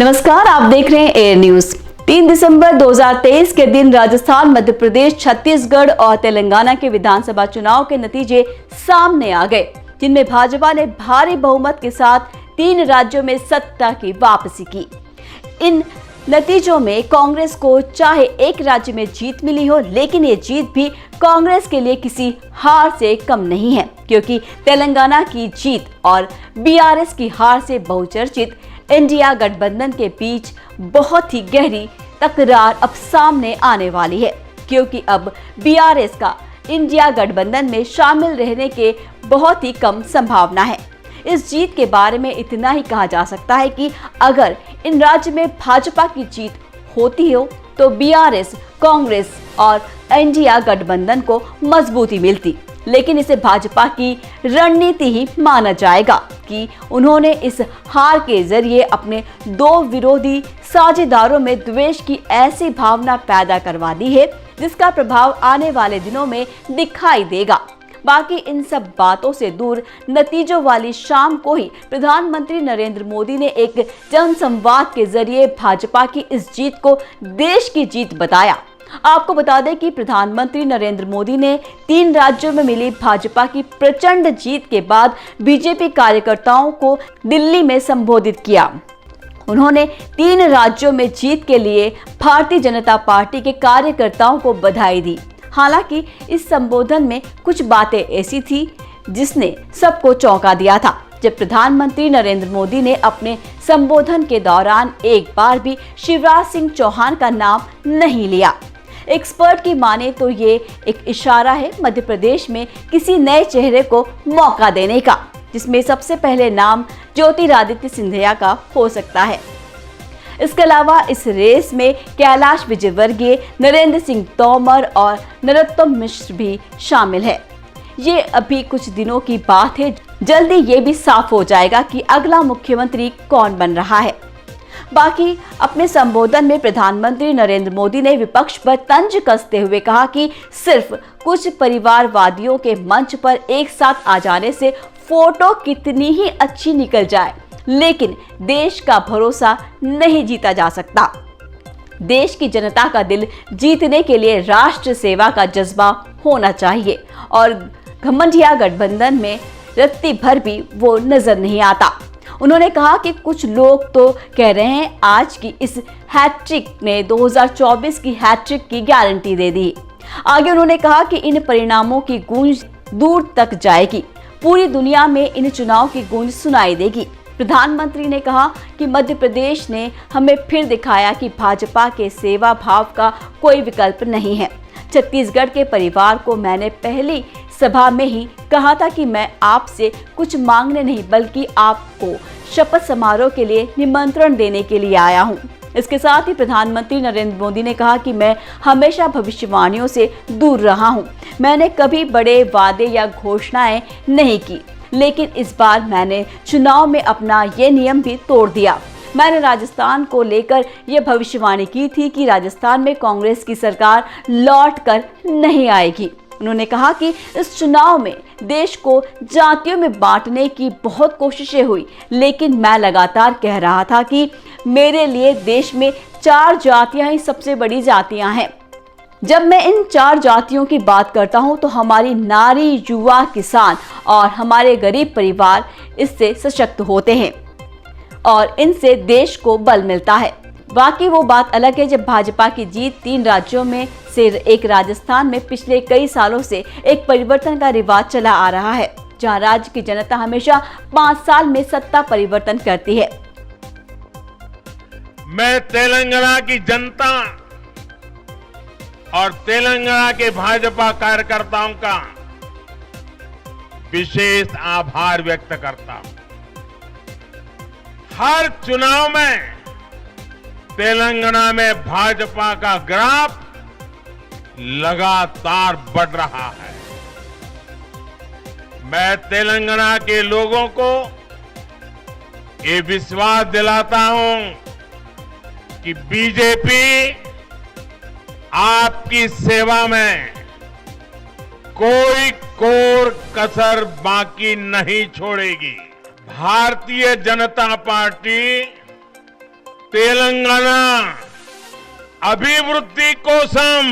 नमस्कार, आप देख रहे हैं एयर न्यूज। 3 दिसंबर 2023 के दिन राजस्थान, मध्य प्रदेश, छत्तीसगढ़ और तेलंगाना के विधानसभा चुनाव के नतीजे सामने आ गए, जिनमें भाजपा ने भारी बहुमत के साथ 3 राज्यों में सत्ता की वापसी की। इन नतीजों में कांग्रेस को चाहे एक राज्य में जीत मिली हो, लेकिन ये जीत भी कांग्रेस के लिए किसी हार से कम नहीं है, क्योंकि तेलंगाना की जीत और बीआरएस की हार से बहुचर्चित इंडिया गठबंधन के बीच बहुत ही गहरी तकरार अब सामने आने वाली है, क्योंकि अब बीआरएस का इंडिया गठबंधन में शामिल रहने के बहुत ही कम संभावना है। इस जीत के बारे में इतना ही कहा जा सकता है कि अगर इन राज्य में भाजपा की जीत होती हो तो बीआरएस, कांग्रेस और इंडिया गठबंधन को मजबूती मिलती, लेकिन इसे भाजपा की रणनीति ही माना जाएगा कि उन्होंने इस हार के जरिए अपने 2 विरोधी साझेदारों में द्वेष की ऐसी भावना पैदा करवा दी है, जिसका प्रभाव आने वाले दिनों में दिखाई देगा। बाकी इन सब बातों से दूर नतीजों वाली शाम को ही प्रधानमंत्री नरेंद्र मोदी ने एक जनसंवाद के जरिए भाजपा की इस जीत को देश की जीत बताया। आपको बता दें कि प्रधानमंत्री नरेंद्र मोदी ने 3 राज्यों में मिली भाजपा की प्रचंड जीत के बाद बीजेपी कार्यकर्ताओं को दिल्ली में संबोधित किया। उन्होंने 3 राज्यों में जीत के लिए भारतीय जनता पार्टी के कार्यकर्ताओं को बधाई दी। हालांकि इस संबोधन में कुछ बातें ऐसी थी जिसने सबको चौंका दिया था। जब प्रधानमंत्री नरेंद्र मोदी ने अपने संबोधन के दौरान एक बार भी शिवराज सिंह चौहान का नाम नहीं लिया। एक्सपर्ट की माने तो ये एक इशारा है मध्य प्रदेश में किसी नए चेहरे को मौका देने का, जिसमें सबसे पहले नाम ज्योतिरादित्य सिंधिया का हो सकता है। इसके अलावा इस रेस में कैलाश विजयवर्गीय, नरेंद्र सिंह तोमर और नरोत्तम मिश्र भी शामिल है। ये अभी कुछ दिनों की बात है, जल्दी ये भी साफ हो जाएगा कि अगला मुख्यमंत्री कौन बन रहा है। बाकी अपने संबोधन में प्रधानमंत्री नरेंद्र मोदी ने विपक्ष पर तंज कसते हुए कहा कि सिर्फ कुछ परिवारवादियों के मंच पर एक साथ आ जाने से फोटो कितनी ही अच्छी निकल जाए, लेकिन देश का भरोसा नहीं जीता जा सकता। देश की जनता का दिल जीतने के लिए राष्ट्र सेवा का जज्बा होना चाहिए और घमंडिया गठबंधन में रत्ती भर भी वो नजर नहीं आता। उन्होंने कहा कि कुछ लोग तो कह रहे हैं आज की इस हैट्रिक ने 2024 की हैट्रिक की गारंटी दे दी। आगे उन्होंने कहा कि इन परिणामों की गूंज दूर तक जाएगी, पूरी दुनिया में इन चुनाव की गूंज सुनाई देगी। प्रधानमंत्री ने कहा कि मध्य प्रदेश ने हमें फिर दिखाया कि भाजपा के सेवा भाव का कोई विकल्प नहीं है। छत्तीसगढ़ के परिवार को मैंने पहली सभा में ही कहा था कि मैं आपसे कुछ मांगने नहीं बल्कि आपको शपथ समारोह के लिए निमंत्रण देने के लिए आया हूं। इसके साथ ही प्रधानमंत्री नरेंद्र मोदी ने कहा कि मैं हमेशा भविष्यवाणियों से दूर रहा हूं। मैंने कभी बड़े वादे या घोषणाएं नहीं की, लेकिन इस बार मैंने चुनाव में अपना ये नियम भी तोड़ दिया। मैंने राजस्थान को लेकर यह भविष्यवाणी की थी कि राजस्थान में कांग्रेस की सरकार लौट कर नहीं आएगी। उन्होंने कहा कि इस चुनाव में देश को जातियों में बांटने की बहुत कोशिशें हुई, लेकिन मैं लगातार कह रहा था कि मेरे लिए देश में 4 जातियां ही सबसे बड़ी जातियां हैं। जब मैं इन 4 जातियों की बात करता हूं तो हमारी नारी, युवा, किसान और हमारे गरीब परिवार इससे सशक्त होते हैं और इनसे देश को बल मिलता है। बाकी वो बात अलग है जब भाजपा की जीत 3 राज्यों में से एक राजस्थान में पिछले कई सालों से एक परिवर्तन का रिवाज चला आ रहा है, जहां राज्य की जनता हमेशा 5 साल में सत्ता परिवर्तन करती है। मैं तेलंगाना की जनता और तेलंगाना के भाजपा कार्यकर्ताओं का विशेष आभार व्यक्त करता हूं। हर चुनाव में तेलंगाना में भाजपा का ग्राफ लगातार बढ़ रहा है। मैं तेलंगाना के लोगों को ये विश्वास दिलाता हूं कि बीजेपी आपकी सेवा में कोई कोर कसर बाकी नहीं छोड़ेगी। भारतीय जनता पार्टी తెలంగాణ అభివృద్ధి కోసం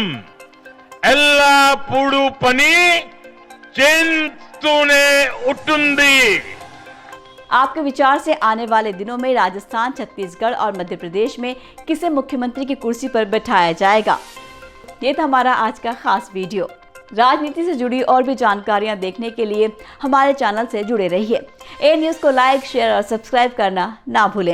ఎల్లప్పుడూ పని చేస్తూనే ఉంటుంది। आपके विचार से आने वाले दिनों में राजस्थान, छत्तीसगढ़ और मध्य प्रदेश में किसे मुख्यमंत्री की कुर्सी पर बैठाया जाएगा। ये था हमारा आज का खास वीडियो। राजनीति से जुड़ी और भी जानकारियां देखने के लिए हमारे चैनल से जुड़े रहिए। ए न्यूज़ को लाइक, शेयर और सब्सक्राइब करना ना भूलें।